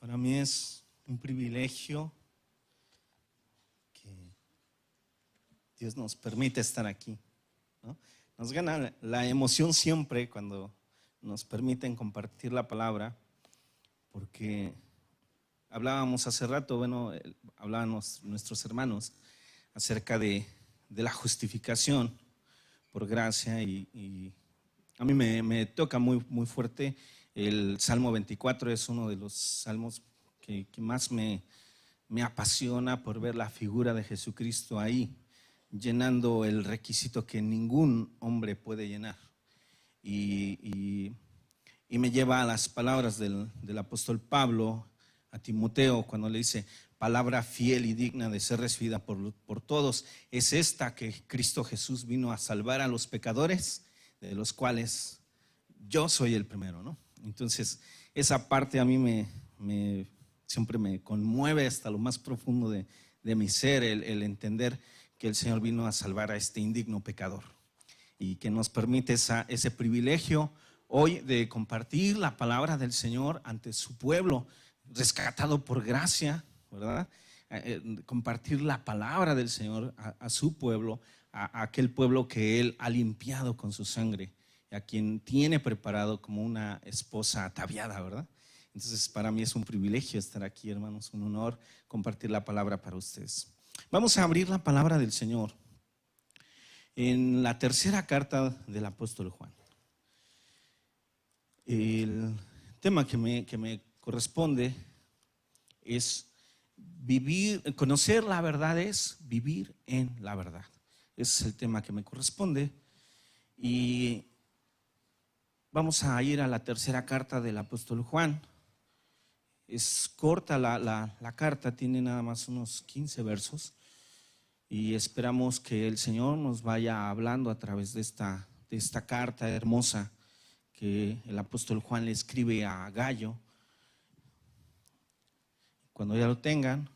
Para mí es un privilegio que Dios nos permite estar aquí, ¿no? Nos gana la emoción siempre cuando nos permiten compartir la palabra, porque hablábamos hace rato, hablábamos nuestros hermanos acerca de la justificación por gracia y a mí me toca muy fuerte. El Salmo 24 es uno de los salmos que más me apasiona por ver la figura de Jesucristo ahí, llenando el requisito que ningún hombre puede llenar. Y me lleva a las palabras del apóstol Pablo a Timoteo cuando le dice: palabra fiel y digna de ser recibida por todos es esta, que Cristo Jesús vino a salvar a los pecadores, de los cuales yo soy el primero, ¿no? Entonces esa parte a mí siempre me conmueve hasta lo más profundo de mi ser, el entender que el Señor vino a salvar a este indigno pecador y que nos permite ese privilegio hoy de compartir la palabra del Señor ante su pueblo rescatado por gracia, ¿verdad? Compartir la palabra del Señor a su pueblo, a aquel pueblo que Él ha limpiado con su sangre, a quien tiene preparado como una esposa ataviada, ¿verdad? Entonces para mí es un privilegio estar aquí, hermanos, un honor compartir la palabra para ustedes. Vamos a abrir la palabra del Señor en la tercera carta del apóstol Juan. El tema que me corresponde es conocer la verdad es vivir en la verdad. Ese es el tema que me corresponde y vamos a ir a la tercera carta del apóstol Juan. Es corta la carta, tiene nada más unos 15 versos y esperamos que el Señor nos vaya hablando a través de esta carta hermosa que el apóstol Juan le escribe a Gallo. Cuando ya lo tengan,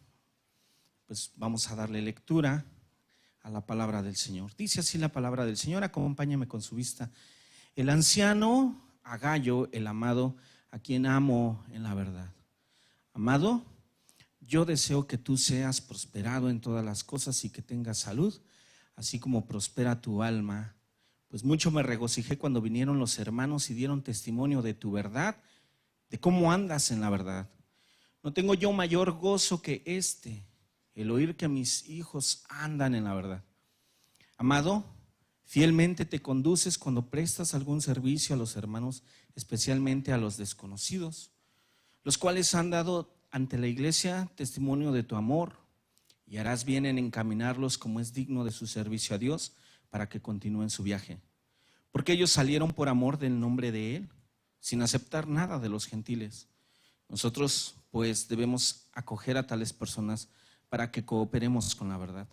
pues vamos a darle lectura a la palabra del Señor. Dice así la palabra del Señor, acompáñame con su vista. El anciano a Gallo, el amado, a quien amo en la verdad. Amado, yo deseo que tú seas prosperado en todas las cosas y que tengas salud, así como prospera tu alma. Pues mucho me regocijé cuando vinieron los hermanos y dieron testimonio de tu verdad, de cómo andas en la verdad. No tengo yo mayor gozo que el oír que mis hijos andan en la verdad. Amado, fielmente te conduces cuando prestas algún servicio a los hermanos, especialmente a los desconocidos, los cuales han dado ante la iglesia testimonio de tu amor, y harás bien en encaminarlos como es digno de su servicio a Dios, para que continúen su viaje. Porque ellos salieron por amor del nombre de Él, sin aceptar nada de los gentiles. Nosotros pues debemos acoger a tales personas para que cooperemos con la verdad.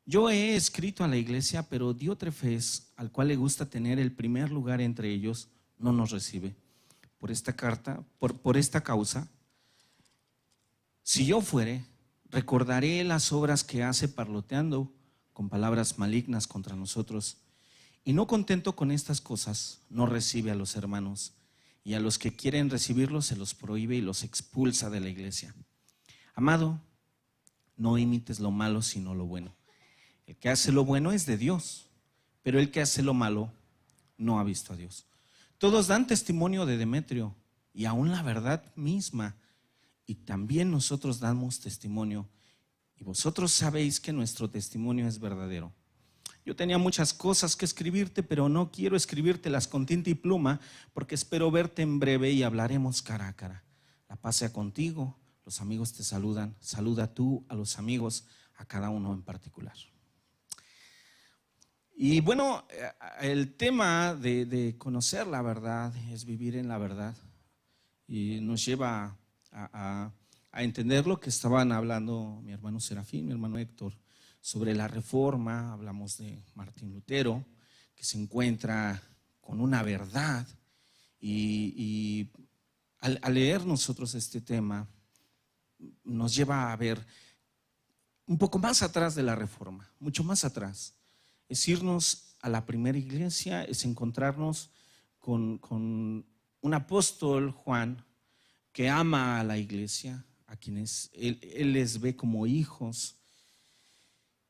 Yo he escrito a la iglesia, pero Diótrefes, al cual le gusta tener el primer lugar entre ellos, no nos recibe. Por esta causa, si yo fuere, recordaré las obras que hace parloteando con palabras malignas contra nosotros. Y no contento con estas cosas, no recibe a los hermanos, y a los que quieren recibirlos se los prohíbe y los expulsa de la iglesia. Amado, no imites lo malo sino lo bueno. El que hace lo bueno es de Dios, pero el que hace lo malo no ha visto a Dios. Todos dan testimonio de Demetrio, y aún la verdad misma, y también nosotros damos testimonio, y vosotros sabéis que nuestro testimonio es verdadero. Yo tenía muchas cosas que escribirte, pero no quiero escribírtelas con tinta y pluma, porque espero verte en breve y hablaremos cara a cara. La paz sea contigo, los amigos te saludan, saluda tú a los amigos, a cada uno en particular. Y bueno, el tema de conocer la verdad es vivir en la verdad, y nos lleva a entender lo que estaban hablando mi hermano Serafín, mi hermano Héctor, sobre la reforma. Hablamos de Martín Lutero, que se encuentra con una verdad, y al leer nosotros este tema nos lleva a ver un poco más atrás de la reforma, mucho más atrás. Es irnos a la primera iglesia, es encontrarnos con un apóstol, Juan, que ama a la iglesia, a quienes él les ve como hijos.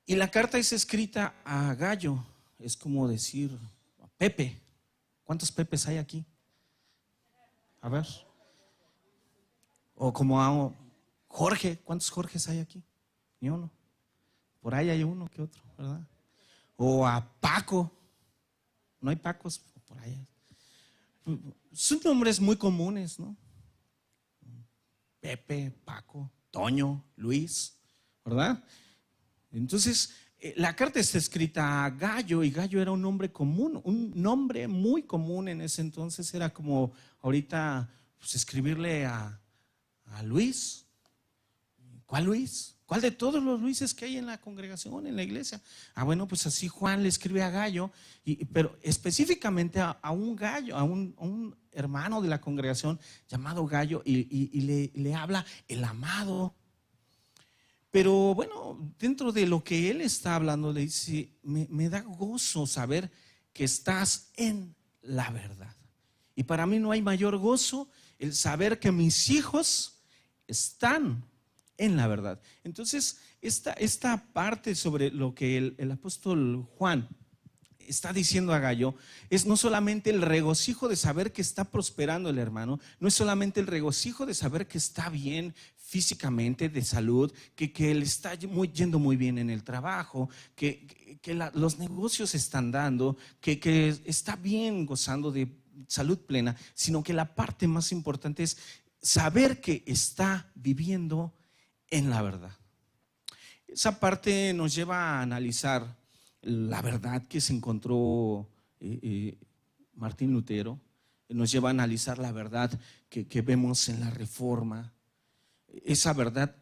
Y la carta es escrita a Gayo, es como decir a Pepe. ¿Cuántos Pepes hay aquí? A ver. O como a Jorge, ¿cuántos Jorges hay aquí? Ni uno. Por ahí hay uno que otro, ¿verdad? O a Paco. No hay Pacos, por ahí hay. Son nombres muy comunes, ¿no? Pepe, Paco, Toño, Luis, ¿verdad? Entonces, la carta está escrita a Gallo, y Gallo era un nombre común, un nombre muy común en ese entonces. Era como ahorita pues, escribirle a Luis. ¿Cuál Luis? ¿Cuál de todos los Luises que hay en la congregación, en la iglesia? Pues así Juan le escribe a Gallo, pero específicamente a un Gallo, a un hermano de la congregación llamado Gallo, y le habla el amado. Pero bueno, dentro de lo que él está hablando, le dice, me da gozo saber que estás en la verdad. Y para mí no hay mayor gozo el saber que mis hijos están en la verdad. Entonces, esta parte sobre lo que el apóstol Juan está diciendo a Gallo es no solamente el regocijo de saber que está prosperando el hermano, no es solamente el regocijo de saber que está bien físicamente, de salud, que él está yendo muy bien en el trabajo, que los negocios están dando, que está bien gozando de salud plena, sino que la parte más importante es saber que está viviendo en la verdad. Esa parte nos lleva a analizar la verdad que se encontró Martín Lutero, nos lleva a analizar la verdad que vemos en la Reforma, esa verdad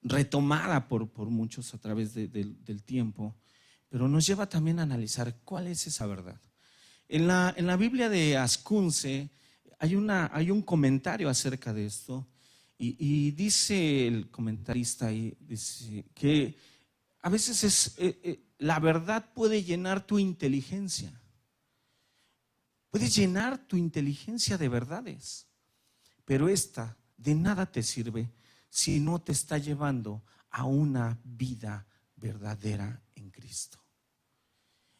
retomada por muchos a través del tiempo, pero nos lleva también a analizar cuál es esa verdad. En la Biblia de Ascunce hay un comentario acerca de esto, y dice el comentarista ahí, dice que a veces la verdad puede llenar tu inteligencia. Puede llenar tu inteligencia de verdades, pero esta de nada te sirve si no te está llevando a una vida verdadera en Cristo.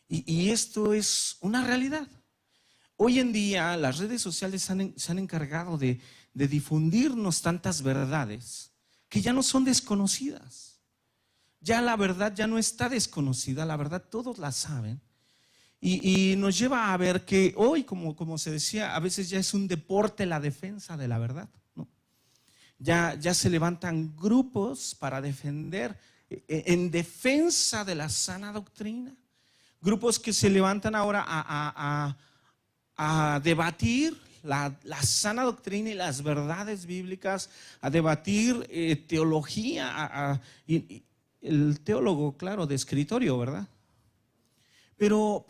Y esto es una realidad. Hoy en día las redes sociales se han encargado de difundirnos tantas verdades que ya no son desconocidas. Ya la verdad ya no está desconocida, la verdad todos la saben. Y nos lleva a ver que hoy, como se decía, a veces ya es un deporte la defensa de la verdad, ¿no? Ya se levantan grupos para defender, en defensa de la sana doctrina. Grupos que se levantan ahora a debatir la sana doctrina y las verdades bíblicas, a debatir teología, y el teólogo, claro, de escritorio, ¿verdad? Pero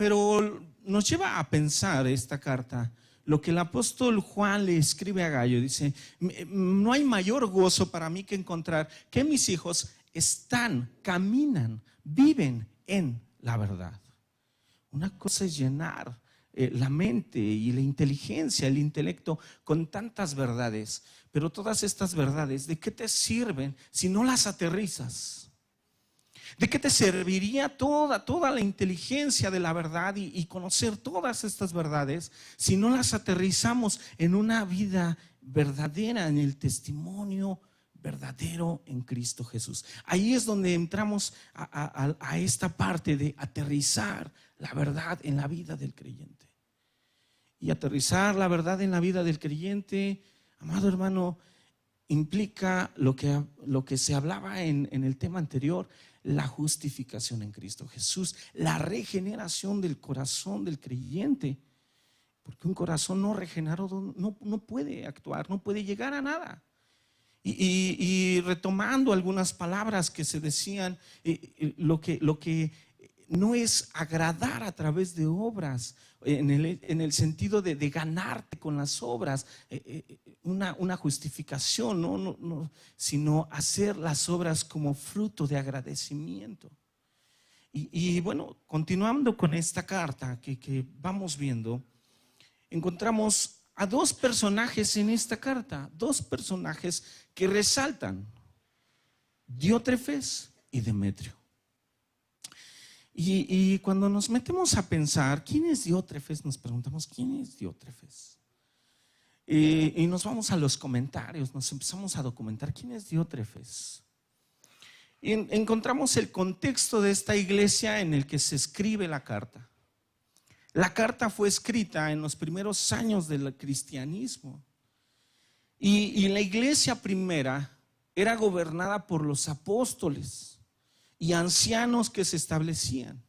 nos lleva a pensar esta carta, lo que el apóstol Juan le escribe a Gallo. Dice, no hay mayor gozo para mí que encontrar que mis hijos caminan, viven en la verdad. Una cosa es llenar la mente y la inteligencia, el intelecto con tantas verdades, pero todas estas verdades, ¿de qué te sirven si no las aterrizas? ¿De qué te serviría toda la inteligencia de la verdad y conocer todas estas verdades si no las aterrizamos en una vida verdadera, en el testimonio verdadero en Cristo Jesús? Ahí es donde entramos a esta parte de aterrizar la verdad en la vida del creyente. Y aterrizar la verdad en la vida del creyente, amado hermano, implica lo que se hablaba en el tema anterior, la justificación en Cristo Jesús, la regeneración del corazón del creyente, porque un corazón no regenerado no puede actuar, no puede llegar a nada. Y retomando algunas palabras que se decían, lo que no es agradar a través de obras, en el sentido de ganarte con las obras, una justificación, no, sino hacer las obras como fruto de agradecimiento. Y continuando con esta carta que vamos viendo, encontramos a dos personajes en esta carta, dos personajes que resaltan, Diótrefes y Demetrio. Y cuando nos metemos a pensar, ¿quién es Diótrefes? Nos preguntamos, ¿quién es Diótrefes? Y nos vamos a los comentarios, nos empezamos a documentar, ¿quién es Diótrefes? Y encontramos el contexto de esta iglesia en el que se escribe la carta. La carta fue escrita en los primeros años del cristianismo. Y la iglesia primera era gobernada por los apóstoles y ancianos que se establecían.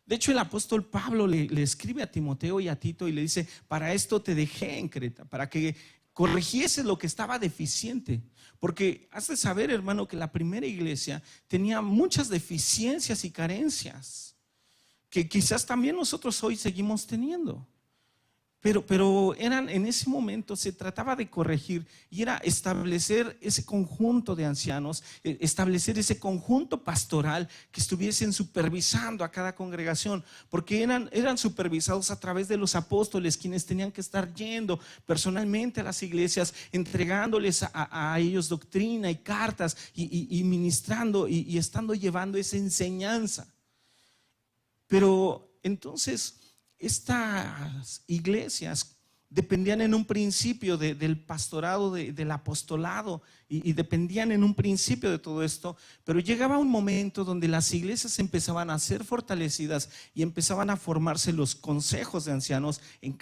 De hecho, el apóstol Pablo le escribe a Timoteo y a Tito y le dice: para esto te dejé en Creta, para que corrigiese lo que estaba deficiente. Porque has de saber, hermano, que la primera iglesia tenía muchas deficiencias y carencias que quizás también nosotros hoy seguimos teniendo. Pero eran, en ese momento se trataba de corregir y era establecer ese conjunto de ancianos, establecer ese conjunto pastoral que estuviesen supervisando a cada congregación, porque eran supervisados a través de los apóstoles, quienes tenían que estar yendo personalmente a las iglesias, entregándoles a ellos doctrina y cartas y ministrando y estando llevando esa enseñanza. Pero entonces estas iglesias dependían en un principio del pastorado, del apostolado, y dependían en un principio de todo esto, pero llegaba un momento donde las iglesias empezaban a ser fortalecidas y empezaban a formarse los consejos de ancianos en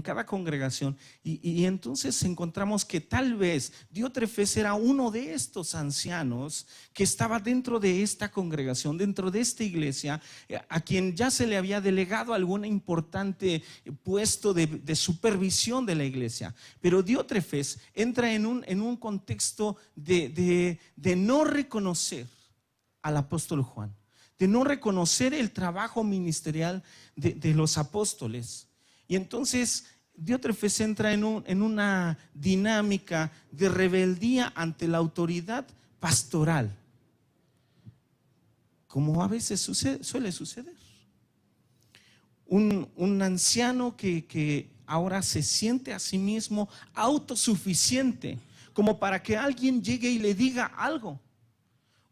cada congregación, y entonces encontramos que tal vez Diótrefes era uno de estos ancianos que estaba dentro de esta congregación, dentro de esta iglesia, a quien ya se le había delegado algún importante puesto de supervisión de la iglesia. Pero Diótrefes entra en un contexto de no reconocer al apóstol Juan, de no reconocer el trabajo ministerial de los apóstoles. Y entonces Diótrefes entra en una dinámica de rebeldía ante la autoridad pastoral, como a veces suele suceder. Un anciano que ahora se siente a sí mismo autosuficiente, como para que alguien llegue y le diga algo.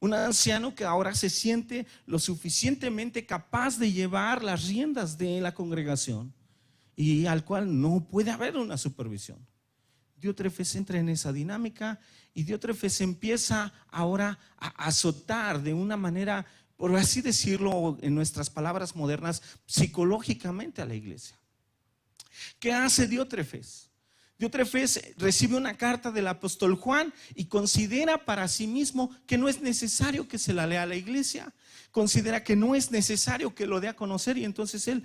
Un anciano que ahora se siente lo suficientemente capaz de llevar las riendas de la congregación y al cual no puede haber una supervisión. Diótrefes entra en esa dinámica y Diótrefes empieza ahora a azotar de una manera, por así decirlo en nuestras palabras modernas, psicológicamente a la iglesia. ¿Qué hace Diótrefes? Diótrefes recibe una carta del apóstol Juan y considera para sí mismo que no es necesario que se la lea a la iglesia, considera que no es necesario que lo dé a conocer, y entonces él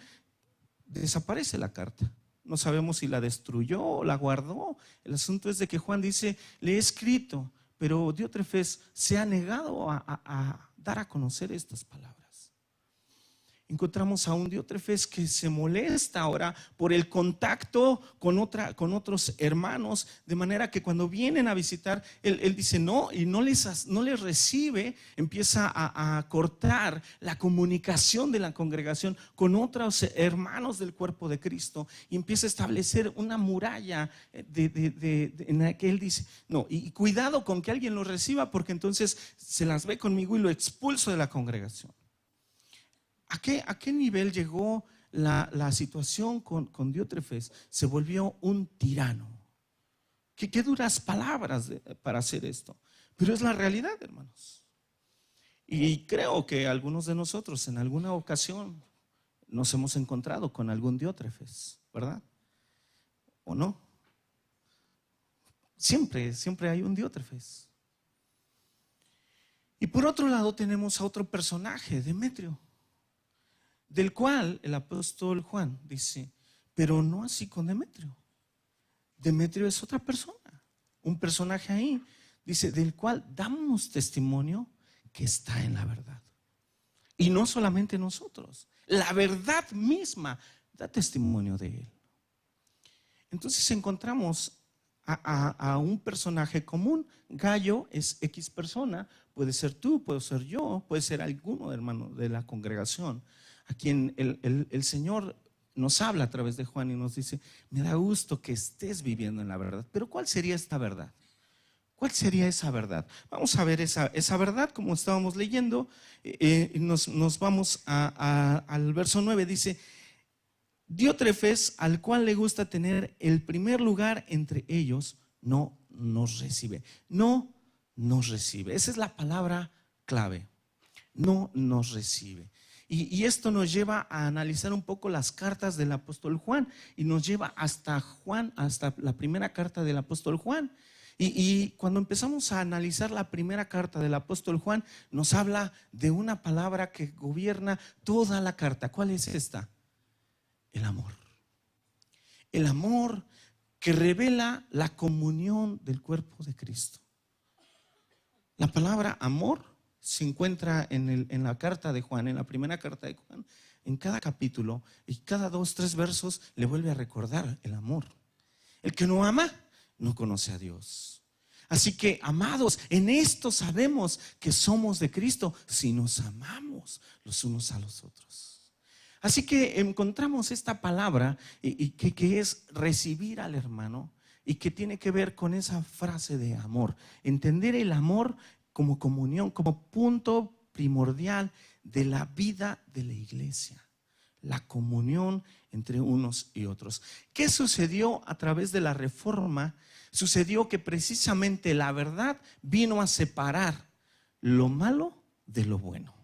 desaparece la carta. No sabemos si la destruyó o la guardó. El asunto es de que Juan dice: le he escrito, pero Diótrefes se ha negado a dar a conocer estas palabras. Encontramos a un Diótrefes que se molesta ahora por el contacto con otros hermanos, de manera que cuando vienen a visitar, él dice no, y no les recibe, empieza a cortar la comunicación de la congregación con otros hermanos del cuerpo de Cristo, y empieza a establecer una muralla en la que él dice no, y cuidado con que alguien lo reciba, porque entonces se las ve conmigo y lo expulso de la congregación. ¿A qué nivel llegó la situación con Diótrefes? Se volvió un tirano. Qué duras palabras para hacer esto, pero es la realidad, hermanos. Y creo que algunos de nosotros en alguna ocasión nos hemos encontrado con algún Diótrefes, ¿verdad? ¿O no? Siempre hay un Diótrefes. Y por otro lado tenemos a otro personaje, Demetrio, del cual el apóstol Juan dice: pero no así con Demetrio. Demetrio es otra persona, un personaje ahí, dice, del cual damos testimonio que está en la verdad. Y no solamente nosotros, la verdad misma da testimonio de él. Entonces encontramos a un personaje común. Gallo es X persona, puede ser tú, puede ser yo, puede ser alguno hermano de la congregación, a quien el Señor nos habla a través de Juan y nos dice: me da gusto que estés viviendo en la verdad. Pero ¿cuál sería esta verdad? ¿Cuál sería esa verdad? Vamos a ver esa verdad, como estábamos leyendo. Nos vamos al verso 9. Dice: Diótrefes, al cual le gusta tener el primer lugar entre ellos, no nos recibe. No nos recibe. Esa es la palabra clave. No nos recibe. Y esto nos lleva a analizar un poco las cartas del apóstol Juan, y nos lleva hasta la primera carta del apóstol Juan. Y cuando empezamos a analizar la primera carta del apóstol Juan, nos habla de una palabra que gobierna toda la carta. ¿Cuál es esta? El amor. El amor que revela la comunión del cuerpo de Cristo. La palabra amor se encuentra en la carta de Juan, en la primera carta de Juan, en cada capítulo, y cada 2, 3 versos le vuelve a recordar el amor. El que no ama no conoce a Dios. Así que, amados, en esto sabemos que somos de Cristo, si nos amamos los unos a los otros. Así que encontramos esta palabra que es recibir al hermano, y que tiene que ver con esa frase de amor. Entender el amor como comunión, como punto primordial de la vida de la iglesia. La comunión entre unos y otros. ¿Qué sucedió a través de la Reforma? Sucedió que precisamente la verdad vino a separar lo malo de lo bueno.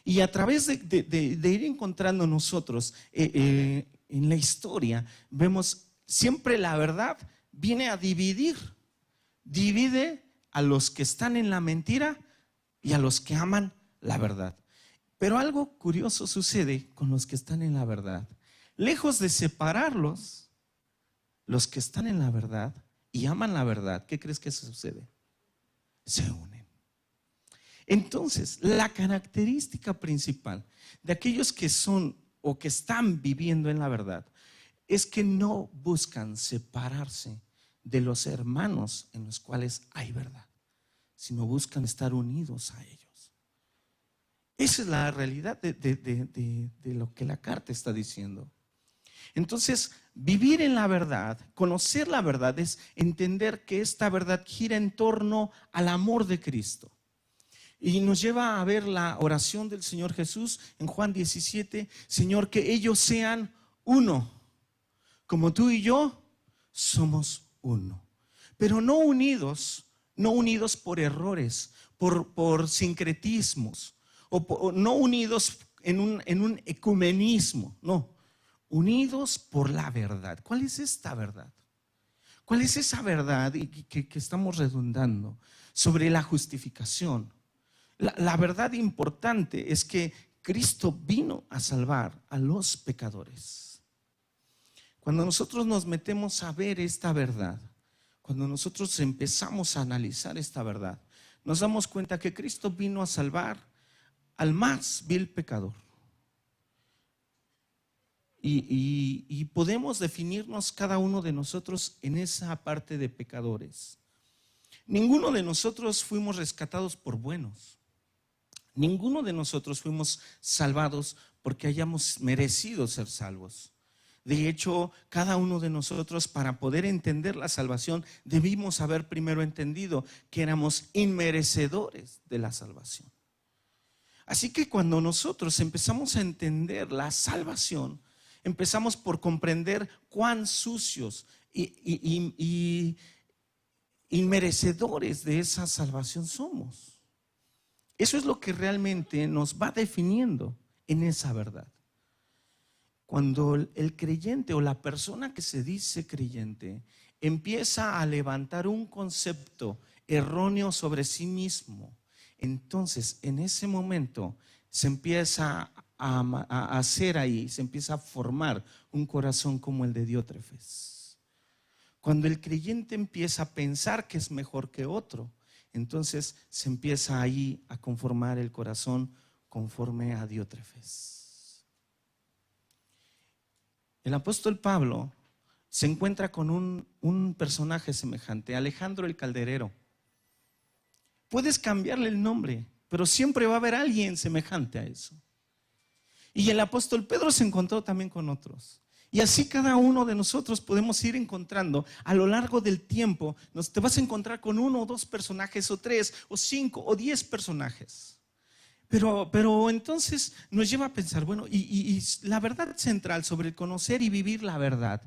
Y a través de ir encontrando nosotros en la historia, vemos siempre la verdad viene a dividir. Divide a los que están en la mentira y a los que aman la verdad. Pero algo curioso sucede con los que están en la verdad. Lejos de separarlos, los que están en la verdad y aman la verdad, ¿qué crees que sucede? Se unen. Entonces, la característica principal de aquellos que son o que están viviendo en la verdad es que no buscan separarse de los hermanos en los cuales hay verdad, sino buscan estar unidos a ellos. Esa es la realidad de lo que la carta está diciendo. Entonces, vivir en la verdad, conocer la verdad, es entender que esta verdad gira en torno al amor de Cristo. Y nos lleva a ver la oración del Señor Jesús en Juan 17: Señor, que ellos sean uno, como tú y yo somos uno. Pero no unidos por errores, por sincretismos, o no unidos en un ecumenismo, no, unidos por la verdad. ¿Cuál es esta verdad? ¿Cuál es esa verdad que estamos redundando sobre la justificación? La verdad importante es que Cristo vino a salvar a los pecadores. Cuando nosotros nos metemos a ver esta verdad, cuando nosotros empezamos a analizar esta verdad, nos damos cuenta que Cristo vino a salvar al más vil pecador. Y podemos definirnos cada uno de nosotros en esa parte de pecadores. Ninguno de nosotros fuimos rescatados por buenos. Ninguno de nosotros fuimos salvados porque hayamos merecido ser salvos. De hecho, cada uno de nosotros, para poder entender la salvación, debimos haber primero entendido que éramos inmerecedores de la salvación. Así que cuando nosotros empezamos a entender la salvación, empezamos por comprender cuán sucios y inmerecedores de esa salvación somos. Eso es lo que realmente nos va definiendo en esa verdad. Cuando el creyente o la persona que se dice creyente empieza a levantar un concepto erróneo sobre sí mismo, entonces en ese momento se empieza a hacer ahí, se empieza a formar un corazón como el de Diótrefes. Cuando el creyente empieza a pensar que es mejor que otro, entonces se empieza ahí a conformar el corazón conforme a Diótrefes. El apóstol Pablo se encuentra con un personaje semejante, Alejandro el Calderero. Puedes cambiarle el nombre, pero siempre va a haber alguien semejante a eso. Y el apóstol Pedro se encontró también con otros. Y así cada uno de nosotros podemos ir encontrando a lo largo del tiempo. Te vas a encontrar con 1 o 2 personajes, o 3 o 5 o 10 personajes. Pero entonces nos lleva a pensar, bueno, y la verdad central sobre el conocer y vivir la verdad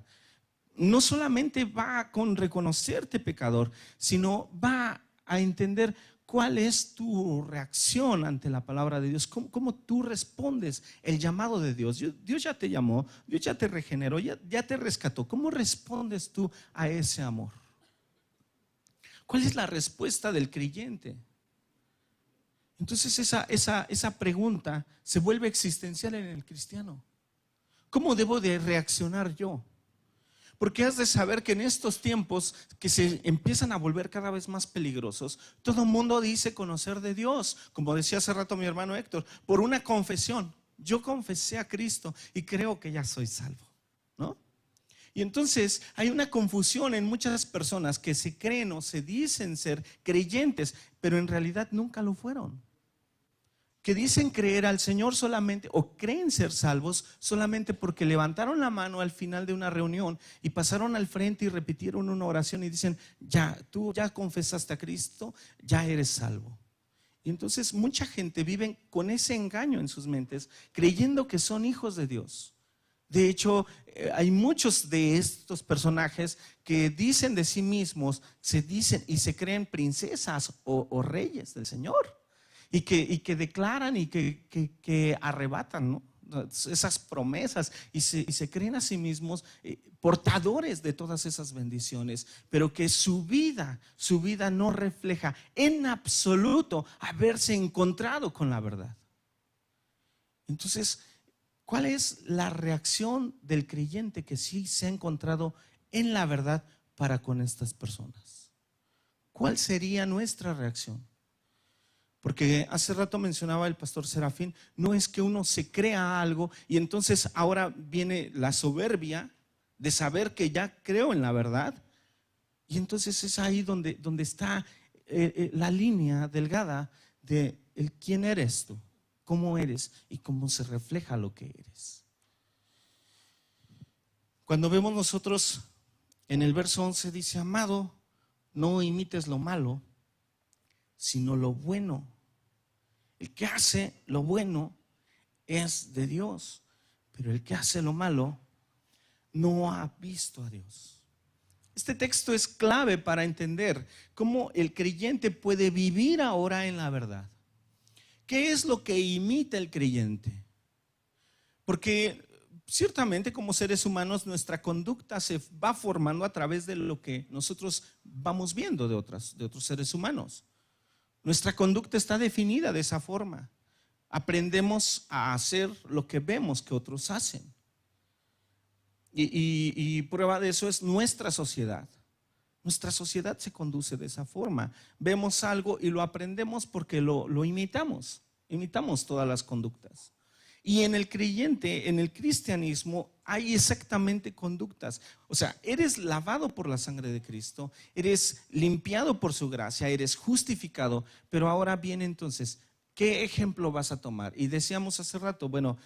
no solamente va con reconocerte pecador, sino va a entender cuál es tu reacción ante la palabra de Dios, cómo tú respondes el llamado de Dios. Dios ya te llamó, Dios ya te regeneró, ya te rescató. ¿Cómo respondes tú a ese amor? ¿Cuál es la respuesta del creyente? Entonces esa pregunta se vuelve existencial en el cristiano. ¿Cómo debo de reaccionar yo? Porque has de saber que en estos tiempos que se empiezan a volver cada vez más peligrosos, todo el mundo dice conocer de Dios, como decía hace rato mi hermano Héctor, por una confesión. Yo confesé a Cristo y creo que ya soy salvo, ¿no? Y entonces hay una confusión en muchas personas que se creen o se dicen ser creyentes, pero en realidad nunca lo fueron. Que dicen creer al Señor solamente, o creen ser salvos solamente porque levantaron la mano al final de una reunión y pasaron al frente y repitieron una oración y dicen, ya, tú ya confesaste a Cristo, ya eres salvo. Y entonces mucha gente vive con ese engaño en sus mentes, creyendo que son hijos de Dios. De hecho, hay muchos de estos personajes que dicen de sí mismos, se dicen y se creen princesas o reyes del Señor. Y que declaran y que arrebatan, ¿no? Esas promesas y se creen a sí mismos portadores de todas esas bendiciones, pero que su vida no refleja en absoluto haberse encontrado con la verdad. Entonces, ¿cuál es la reacción del creyente que sí se ha encontrado en la verdad para con estas personas? ¿Cuál sería nuestra reacción? Porque hace rato mencionaba el pastor Serafín, no es que uno se crea algo y entonces ahora viene la soberbia de saber que ya creo en la verdad. Y entonces es ahí donde está la línea delgada de quién eres tú, cómo eres y cómo se refleja lo que eres. Cuando vemos nosotros en el verso 11 dice, amado, no imites lo malo, sino lo bueno. El que hace lo bueno es de Dios, pero el que hace lo malo no ha visto a Dios. Este texto es clave para entender cómo el creyente puede vivir ahora en la verdad. ¿Qué es lo que imita el creyente? Porque ciertamente como seres humanos nuestra conducta se va formando a través de lo que nosotros vamos viendo de otros seres humanos. Nuestra conducta está definida de esa forma. Aprendemos a hacer lo que vemos que otros hacen. Y prueba de eso es nuestra sociedad. Nuestra sociedad se conduce de esa forma. Vemos algo y lo aprendemos porque lo imitamos. Imitamos todas las conductas. Y en el creyente, en el cristianismo, hay exactamente conductas. O sea, eres lavado por la sangre de Cristo, eres limpiado por su gracia, eres justificado. Pero ahora viene entonces, ¿qué ejemplo vas a tomar? Y decíamos hace rato, bueno,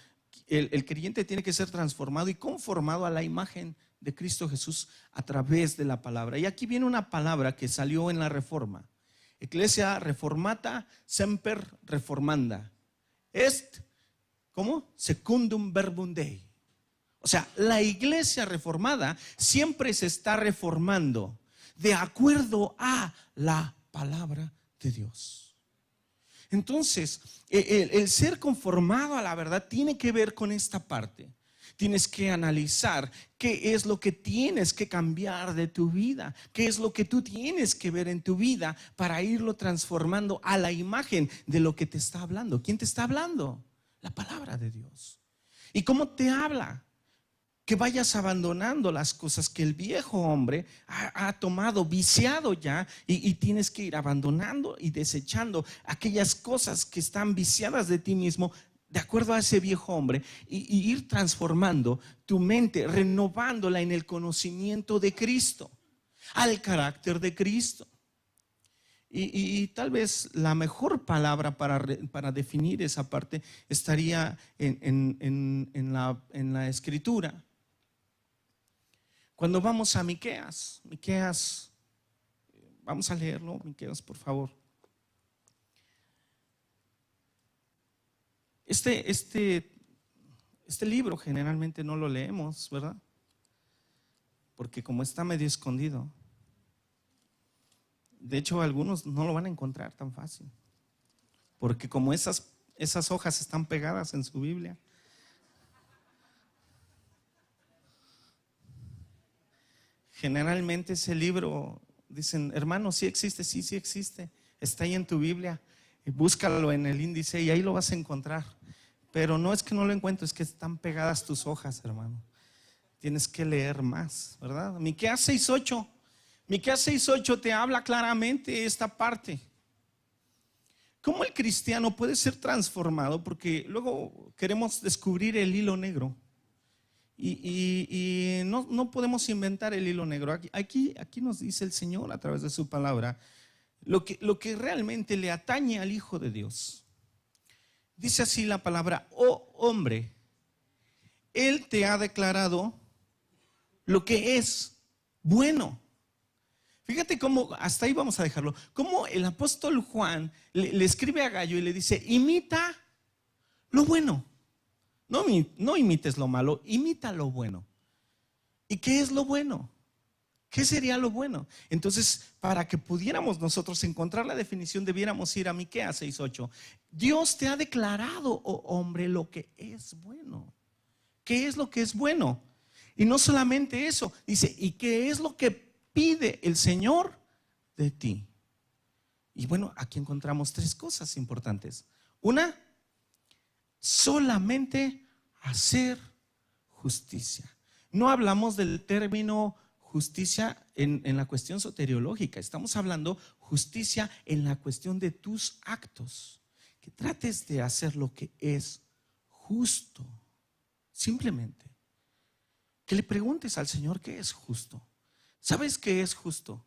el creyente tiene que ser transformado y conformado a la imagen de Cristo Jesús a través de la palabra. Y aquí viene una palabra que salió en la Reforma. Ecclesia reformata semper reformanda. ¿Cómo? Secundum verbum Dei. O sea, la iglesia reformada siempre se está reformando de acuerdo a la palabra de Dios. Entonces, el ser conformado a la verdad tiene que ver con esta parte. Tienes que analizar qué es lo que tienes que cambiar de tu vida, qué es lo que tú tienes que ver en tu vida para irlo transformando a la imagen de lo que te está hablando. ¿Quién te está hablando? La palabra de Dios. ¿Y cómo te habla? Que vayas abandonando las cosas que el viejo hombre ha tomado, viciado ya, y tienes que ir abandonando y desechando aquellas cosas que están viciadas de ti mismo, de acuerdo a ese viejo hombre, y ir transformando tu mente, renovándola en el conocimiento de Cristo, al carácter de Cristo. Y tal vez la mejor palabra para definir esa parte estaría en la escritura. Cuando vamos a Miqueas, vamos a leerlo, Miqueas, por favor. Este libro generalmente no lo leemos, ¿verdad? Porque como está medio escondido. De hecho, algunos no lo van a encontrar tan fácil. Porque como esas hojas están pegadas en su Biblia. Generalmente ese libro, dicen, hermano, sí existe, sí existe. Está ahí en tu Biblia. Búscalo en el índice y ahí lo vas a encontrar. Pero no es que no lo encuentres, es que están pegadas tus hojas, hermano. Tienes que leer más, ¿verdad? Miqueas 6:8. Miqueas 6:8 te habla claramente esta parte. ¿Cómo el cristiano puede ser transformado? Porque luego queremos descubrir el hilo negro. Y no podemos inventar el hilo negro. Aquí nos dice el Señor a través de su palabra lo que realmente le atañe al Hijo de Dios. Dice así la palabra: oh hombre, Él te ha declarado lo que es bueno. Fíjate cómo, hasta ahí vamos a dejarlo, cómo el apóstol Juan le escribe a Gallo y le dice: imita lo bueno. No imites lo malo, imita lo bueno. ¿Y qué es lo bueno? ¿Qué sería lo bueno? Entonces, para que pudiéramos nosotros encontrar la definición, debiéramos ir a Miqueas 6:8. Dios te ha declarado, oh hombre, lo que es bueno. ¿Qué es lo que es bueno? Y no solamente eso, dice, ¿y qué es lo que pide el Señor de ti? Y bueno, aquí encontramos tres cosas importantes. Una, solamente hacer justicia. No hablamos del término justicia en la cuestión soteriológica, estamos hablando justicia en la cuestión de tus actos. Que trates de hacer lo que es justo. Simplemente. Que le preguntes al Señor qué es justo. ¿Sabes qué es justo?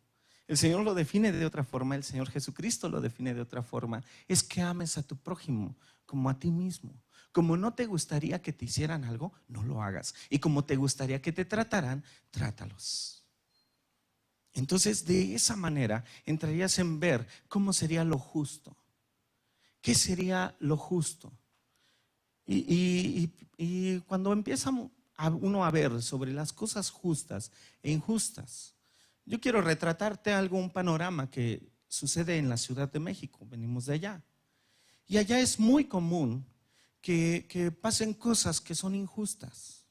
El Señor lo define de otra forma, el Señor Jesucristo lo define de otra forma. Es que ames a tu prójimo como a ti mismo. Como no te gustaría que te hicieran algo, no lo hagas. Y como te gustaría que te trataran, trátalos. Entonces, de esa manera entrarías en ver cómo sería lo justo. ¿Qué sería lo justo? Y cuando empieza uno a ver sobre las cosas justas e injustas, yo quiero retratarte un panorama que sucede en la Ciudad de México. Venimos de allá. Y allá es muy común que pasen cosas que son injustas,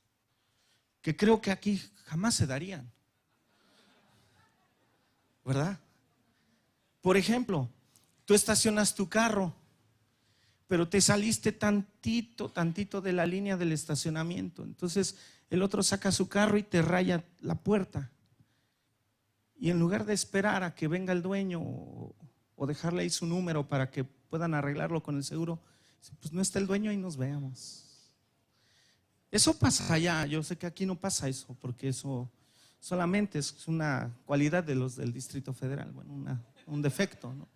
que creo que aquí jamás se darían, ¿verdad? Por ejemplo, tú estacionas tu carro, pero te saliste tantito de la línea del estacionamiento. Entonces el otro saca su carro y te raya la puerta. Y en lugar de esperar a que venga el dueño o dejarle ahí su número para que puedan arreglarlo con el seguro, pues no está el dueño y nos veamos. Eso pasa allá. Yo sé que aquí no pasa eso, porque eso solamente es una cualidad de los del Distrito Federal, bueno, un defecto, ¿no?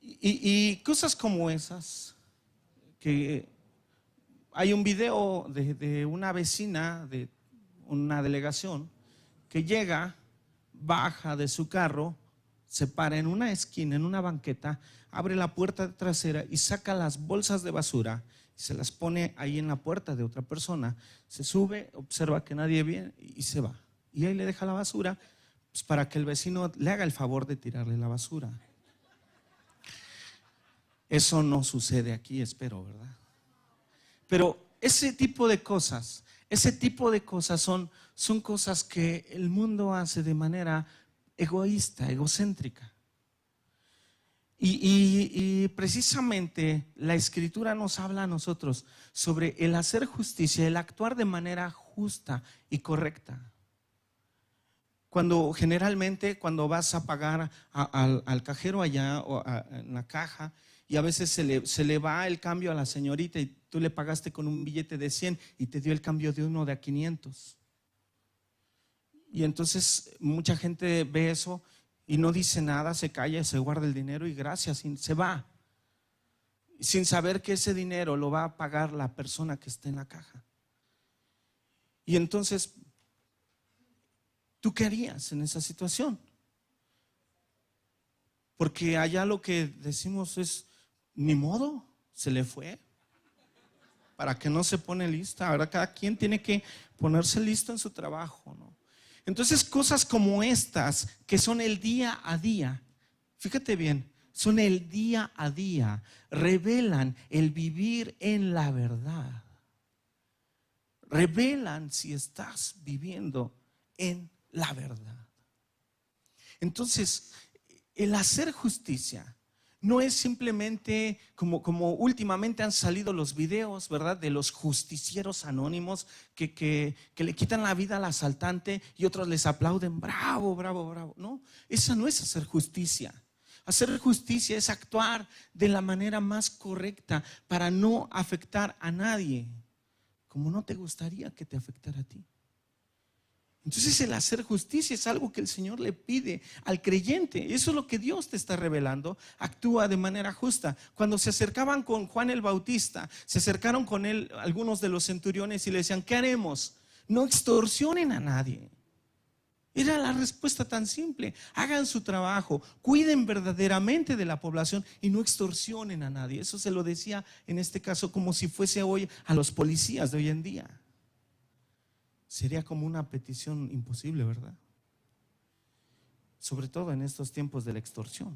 Y cosas como esas, que hay un video de una vecina de una delegación que llega, baja de su carro, se para en una esquina, en una banqueta, abre la puerta trasera y saca las bolsas de basura y se las pone ahí en la puerta de otra persona. Se sube, observa que nadie viene y se va. Y ahí le deja la basura, pues, para que el vecino le haga el favor de tirarle la basura. Eso no sucede aquí, espero, ¿verdad? Pero ese tipo de cosas son cosas que el mundo hace de manera egoísta, egocéntrica. Y precisamente la Escritura nos habla a nosotros sobre el hacer justicia, el actuar de manera justa y correcta. Generalmente cuando vas a pagar al cajero allá o en la caja, y a veces se le va el cambio a la señorita y tú le pagaste con un billete de 100 y te dio el cambio de uno de a 500. Y entonces mucha gente ve eso y no dice nada, se calla, se guarda el dinero y gracias, y se va, sin saber que ese dinero lo va a pagar la persona que está en la caja. Y entonces, ¿tú qué harías en esa situación? Porque allá lo que decimos es, ni modo, se le fue. ¿Para que no se pone lista? Ahora cada quien tiene que ponerse listo en su trabajo, ¿no? Entonces cosas como estas, que son el día a día, fíjate bien, son el día a día, revelan el vivir en la verdad. Revelan si estás viviendo en la verdad. Entonces, el hacer justicia no es simplemente como últimamente han salido los videos, ¿verdad? De los justicieros anónimos que le quitan la vida al asaltante y otros les aplauden, bravo, bravo, bravo. No, esa no es hacer justicia. Hacer justicia es actuar de la manera más correcta para no afectar a nadie, como no te gustaría que te afectara a ti. Entonces el hacer justicia es algo que el Señor le pide al creyente. Eso es lo que Dios te está revelando. Actúa de manera justa. Cuando se acercaban con Juan el Bautista, se acercaron con él algunos de los centuriones y le decían, ¿qué haremos? No extorsionen a nadie. Era la respuesta tan simple. Hagan su trabajo, cuiden verdaderamente de la población y no extorsionen a nadie. Eso se lo decía en este caso como si fuese hoy a los policías de hoy en día. Sería como una petición imposible, ¿verdad? Sobre todo en estos tiempos de la extorsión.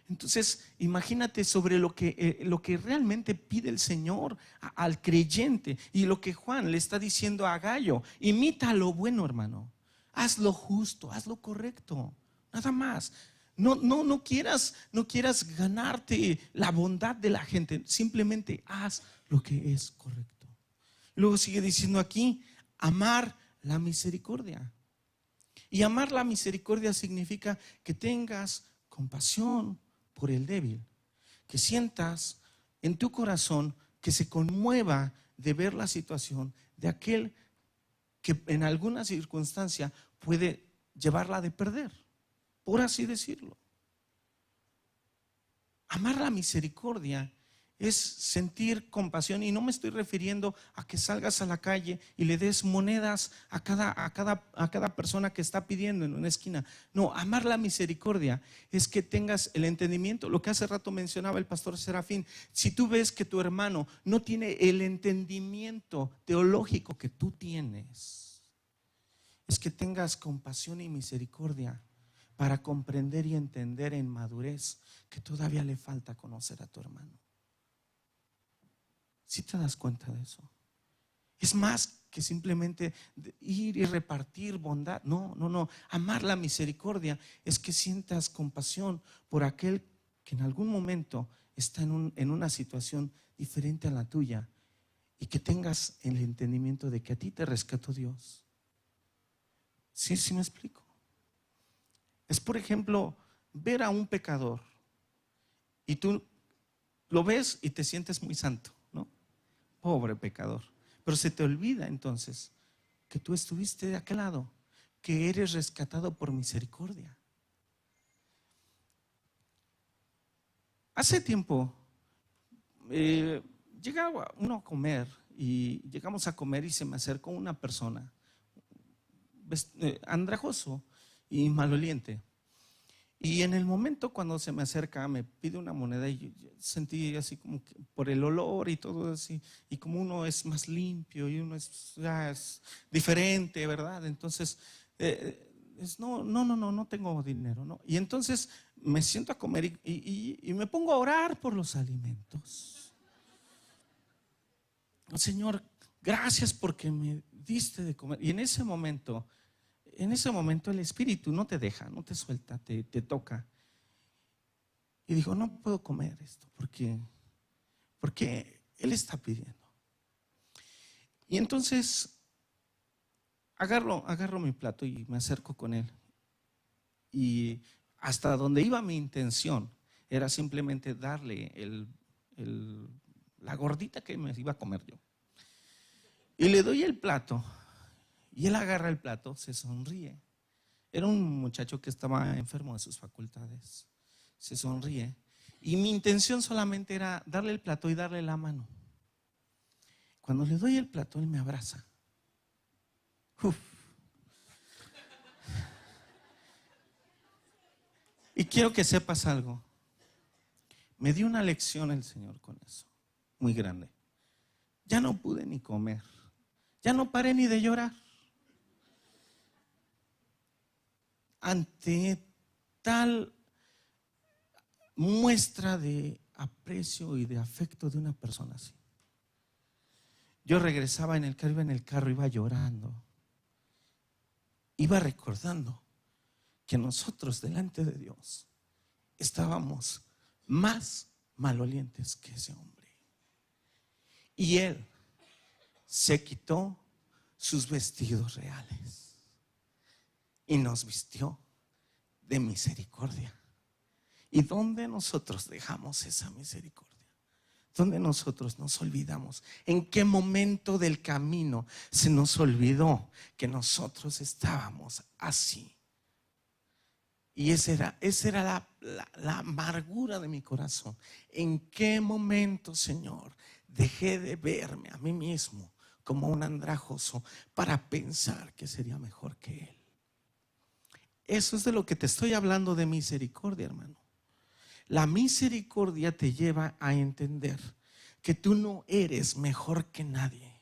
Entonces, imagínate sobre lo que realmente pide el Señor al creyente y lo que Juan le está diciendo a Gallo. Imita lo bueno, hermano. Haz lo justo, haz lo correcto. Nada más. No quieras ganarte la bondad de la gente. Simplemente haz lo que es correcto. Luego sigue diciendo aquí, amar la misericordia. Y amar la misericordia significa que tengas compasión por el débil, que sientas en tu corazón que se conmueva de ver la situación de aquel que en alguna circunstancia puede llevarla de perder, por así decirlo. Amar la misericordia es sentir compasión, y no me estoy refiriendo a que salgas a la calle y le des monedas a cada persona que está pidiendo en una esquina. No, amar la misericordia es que tengas el entendimiento, lo que hace rato mencionaba el pastor Serafín. Si tú ves que tu hermano no tiene el entendimiento teológico que tú tienes, es que tengas compasión y misericordia para comprender y entender en madurez que todavía le falta conocer a tu hermano. ¿Sí te das cuenta de eso? Es más que simplemente ir y repartir bondad. No. Amar la misericordia es que sientas compasión por aquel que en algún momento está en una situación diferente a la tuya y que tengas el entendimiento de que a ti te rescató Dios. ¿Sí me explico? Es, por ejemplo, ver a un pecador y tú lo ves y te sientes muy santo, ¿no? Pobre pecador. Pero se te olvida entonces que tú estuviste de aquel lado, que eres rescatado por misericordia. Hace tiempo llegaba uno a comer y llegamos a comer y se me acercó una persona andrajoso y maloliente. Y en el momento cuando se me acerca, me pide una moneda y yo sentí así como que por el olor y todo así, y como uno es más limpio y uno es diferente, ¿verdad? Entonces, no tengo dinero, ¿no? Y entonces me siento a comer y me pongo a orar por los alimentos. Señor, gracias porque me diste de comer. Y en ese momento el Espíritu no te deja, no te suelta, te toca. Y dijo, no puedo comer esto porque Él está pidiendo. Y entonces agarro mi plato y me acerco con Él. Y hasta donde iba mi intención era simplemente darle la gordita que me iba a comer yo. Y le doy el plato. Y él agarra el plato, se sonríe Era un muchacho que estaba enfermo de sus facultades. Se sonríe. Y mi intención solamente era darle el plato y darle la mano. Cuando le doy el plato, él me abraza. Uf. Y quiero que sepas algo. Me dio una lección el Señor con eso, muy grande. Ya no pude ni comer. Ya no paré ni de llorar. Ante tal muestra de aprecio y de afecto de una persona así. Yo regresaba en el carro, iba llorando. Iba recordando que nosotros delante de Dios estábamos más malolientes que ese hombre. Y Él se quitó sus vestidos reales y nos vistió de misericordia. ¿Y dónde nosotros dejamos esa misericordia? ¿Dónde nosotros nos olvidamos? ¿En qué momento del camino se nos olvidó que nosotros estábamos así? Y esa era la amargura de mi corazón. ¿En qué momento, Señor, dejé de verme a mí mismo como un andrajoso para pensar que sería mejor que Él? Eso es de lo que te estoy hablando, de misericordia, hermano. La misericordia te lleva a entender que tú no eres mejor que nadie.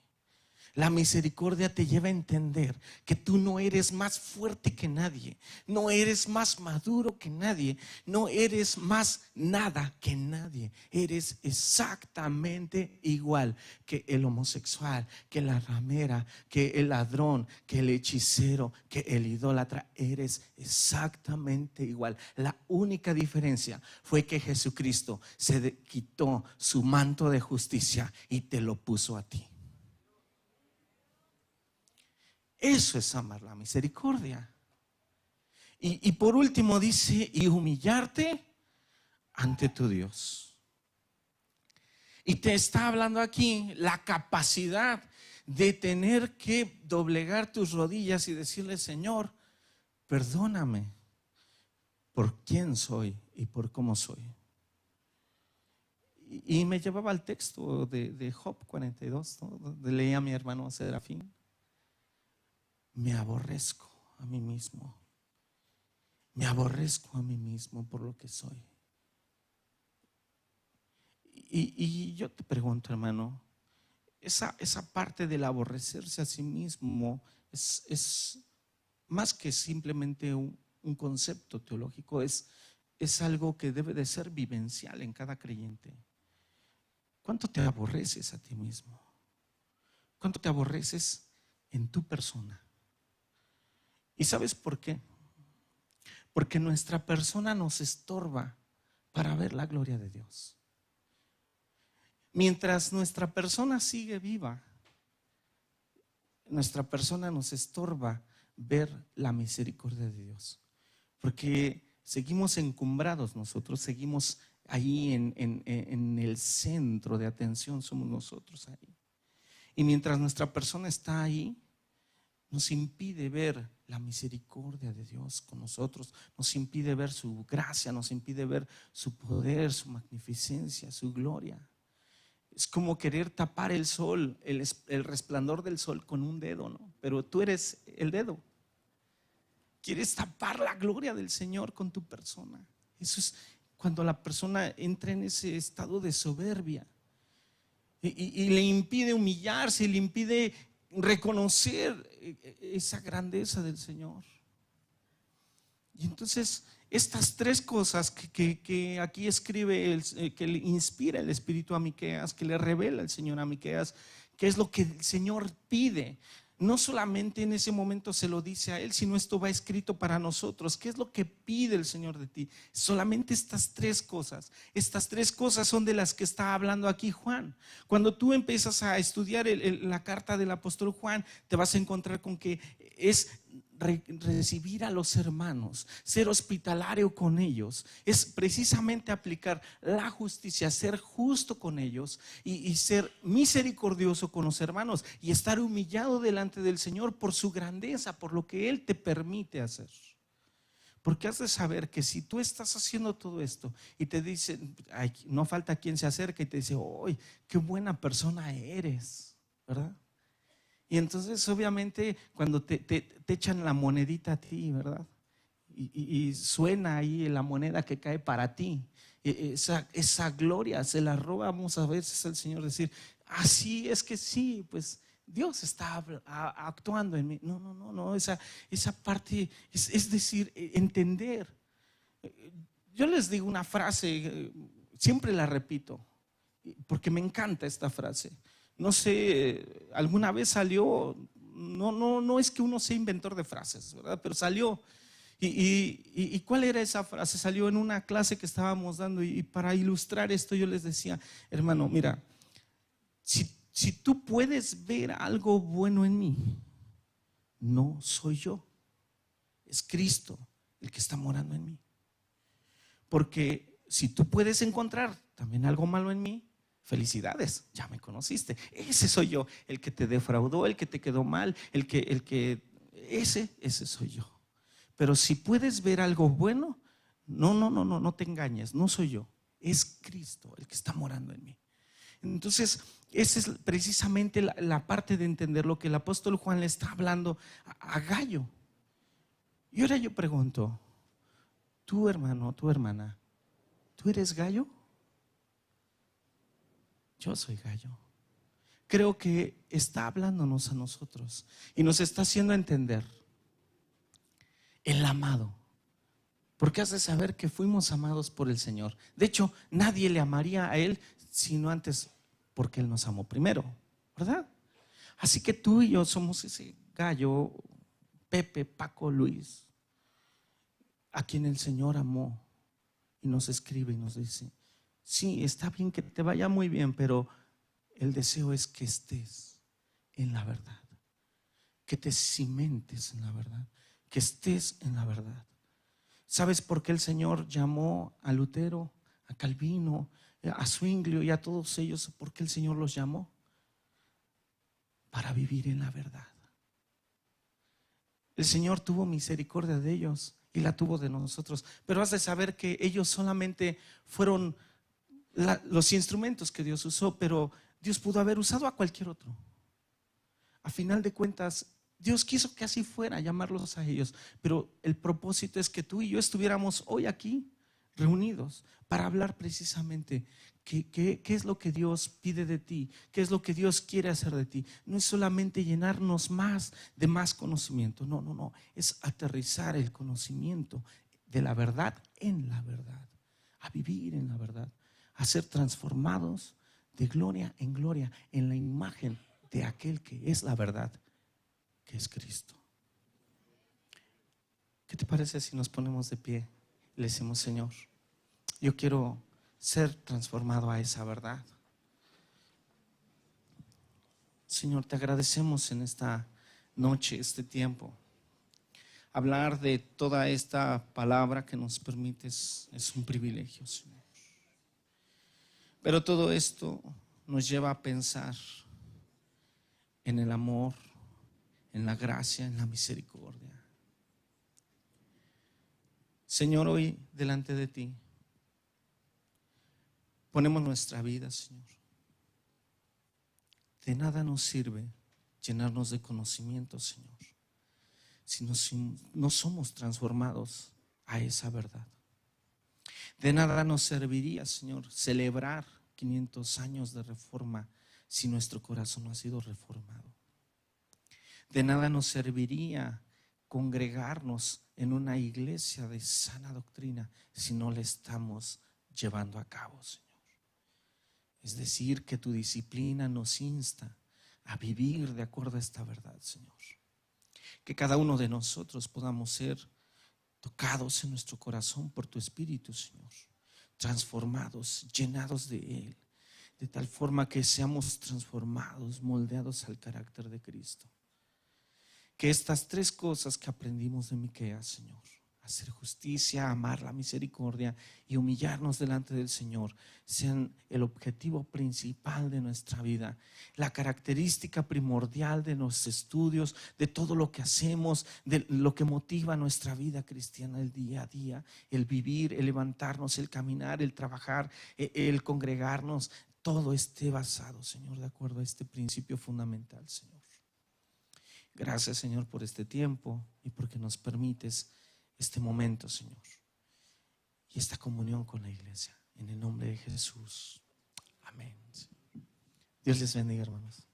La misericordia te lleva a entender que tú no eres más fuerte que nadie, no eres más maduro que nadie, no eres más nada que nadie. Eres exactamente igual que el homosexual, que la ramera, que el ladrón, que el hechicero, que el idólatra. Eres exactamente igual. La única diferencia fue que Jesucristo se quitó su manto de justicia y te lo puso a ti. Eso es amar la misericordia. Y por último dice, y humillarte ante tu Dios. Y te está hablando aquí la capacidad de tener que doblegar tus rodillas y decirle: Señor, perdóname por quién soy y por cómo soy. Y me llevaba al texto de Job 42, ¿no? Donde leía a mi hermano Serafín. Me aborrezco a mí mismo. Me aborrezco a mí mismo por lo que soy. Y yo te pregunto, hermano, esa parte del aborrecerse a sí mismo es más que simplemente un concepto teológico, es algo que debe de ser vivencial en cada creyente. ¿Cuánto te aborreces a ti mismo? ¿Cuánto te aborreces en tu persona? ¿Y sabes por qué? Porque nuestra persona nos estorba para ver la gloria de Dios. Mientras nuestra persona sigue viva, nuestra persona nos estorba ver la misericordia de Dios. Porque seguimos encumbrados nosotros, seguimos ahí en el centro de atención, somos nosotros ahí. Y mientras nuestra persona está ahí, nos impide ver la misericordia de Dios con nosotros, nos impide ver su gracia, nos impide ver su poder, su magnificencia, su gloria. Es como querer tapar el sol, el resplandor del sol con un dedo, ¿no? Pero tú eres el dedo. Quieres tapar la gloria del Señor con tu persona. Eso es cuando la persona entra en ese estado de soberbia y le impide humillarse, le impide reconocer esa grandeza del Señor. Y entonces estas tres cosas que aquí escribe, que le inspira el Espíritu a Miqueas, que le revela el Señor a Miqueas, que es lo que el Señor pide. No solamente en ese momento se lo dice a él, sino esto va escrito para nosotros. ¿Qué es lo que pide el Señor de ti? Solamente estas tres cosas. Estas tres cosas son de las que está hablando aquí Juan. Cuando tú empiezas a estudiar la carta del apóstol Juan, te vas a encontrar con que es recibir a los hermanos, ser hospitalario con ellos, es precisamente aplicar la justicia, ser justo con ellos y ser misericordioso con los hermanos y estar humillado delante del Señor por su grandeza, por lo que Él te permite hacer. Porque has de saber que si tú estás haciendo todo esto y te dicen, ay, no falta quien se acerque y te dice, ¡ay, qué buena persona eres! ¿Verdad? Y entonces obviamente cuando te echan la monedita a ti, ¿verdad? Y suena ahí la moneda que cae para ti, esa gloria se la robamos a veces al Señor, decir, así es que sí, pues Dios está actuando en mí. No, no, no, no, esa parte es decir, entender. Yo les digo una frase, siempre la repito, porque me encanta esta frase. No sé, alguna vez salió, no es que uno sea inventor de frases, ¿verdad? Pero salió. ¿Y cuál era esa frase? Salió en una clase que estábamos dando y para ilustrar esto yo les decía, hermano, mira, si tú puedes ver algo bueno en mí, no soy yo, es Cristo el que está morando en mí. Porque si tú puedes encontrar también algo malo en mí, felicidades, ya me conociste. Ese soy yo, el que te defraudó, el que te quedó mal, ese soy yo. Pero si puedes ver algo bueno, no te engañes, no soy yo, es Cristo el que está morando en mí. Entonces, esa es precisamente la parte de entender lo que el apóstol Juan le está hablando a Gayo. Y ahora yo pregunto, tú hermano, tu hermana, ¿tú eres Gayo? Yo soy Gayo. Creo que está hablándonos a nosotros y nos está haciendo entender el amado. Porque has de saber que fuimos amados por el Señor. De hecho, nadie le amaría a Él sino antes porque Él nos amó primero, ¿verdad? Así que tú y yo somos ese Gayo, Pepe, Paco, Luis, a quien el Señor amó y nos escribe y nos dice, sí, está bien que te vaya muy bien, pero el deseo es que estés en la verdad, que te cimentes en la verdad, que estés en la verdad. ¿Sabes por qué el Señor llamó a Lutero, a Calvino, a Zwinglio y a todos ellos? ¿Por qué el Señor los llamó? Para vivir en la verdad. El Señor tuvo misericordia de ellos y la tuvo de nosotros, pero has de saber que ellos solamente fueron los instrumentos que Dios usó, pero Dios pudo haber usado a cualquier otro. A final de cuentas, Dios quiso que así fuera, llamarlos a ellos, pero el propósito es que tú y yo estuviéramos hoy aquí reunidos para hablar precisamente qué es lo que Dios pide de ti, qué es lo que Dios quiere hacer de ti. No es solamente llenarnos más de más conocimiento, no, es aterrizar el conocimiento de la verdad en la verdad, a vivir en la verdad, a ser transformados de gloria en gloria en la imagen de aquel que es la verdad, que es Cristo. ¿Qué te parece si nos ponemos de pie y le decimos, Señor, yo quiero ser transformado a esa verdad? Señor, te agradecemos en esta noche, este tiempo. Hablar de toda esta palabra que nos permites es un privilegio, Señor. Pero todo esto nos lleva a pensar en el amor, en la gracia, en la misericordia. Señor, hoy delante de ti ponemos nuestra vida, Señor. De nada nos sirve llenarnos de conocimiento, Señor, si no somos transformados a esa verdad. De nada nos serviría, Señor, celebrar 500 años de reforma si nuestro corazón no ha sido reformado. De nada nos serviría congregarnos en una iglesia de sana doctrina si no la estamos llevando a cabo, Señor. Es decir, que tu disciplina nos insta a vivir de acuerdo a esta verdad, Señor. Que cada uno de nosotros podamos ser tocados en nuestro corazón por tu Espíritu, Señor, transformados, llenados de Él, de tal forma que seamos transformados, moldeados al carácter de Cristo. Que estas tres cosas que aprendimos de Miqueas, Señor, hacer justicia, amar la misericordia y humillarnos delante del Señor sean el objetivo principal de nuestra vida, la característica primordial de nuestros estudios, de todo lo que hacemos, de lo que motiva nuestra vida cristiana el día a día, el vivir, el levantarnos, el caminar, el trabajar, el congregarnos, todo esté basado, Señor, de acuerdo a este principio fundamental, Señor. Gracias, Señor, por este tiempo y porque nos permites este momento, Señor, y esta comunión con la iglesia. En el nombre de Jesús. Amén. Dios les bendiga, hermanos.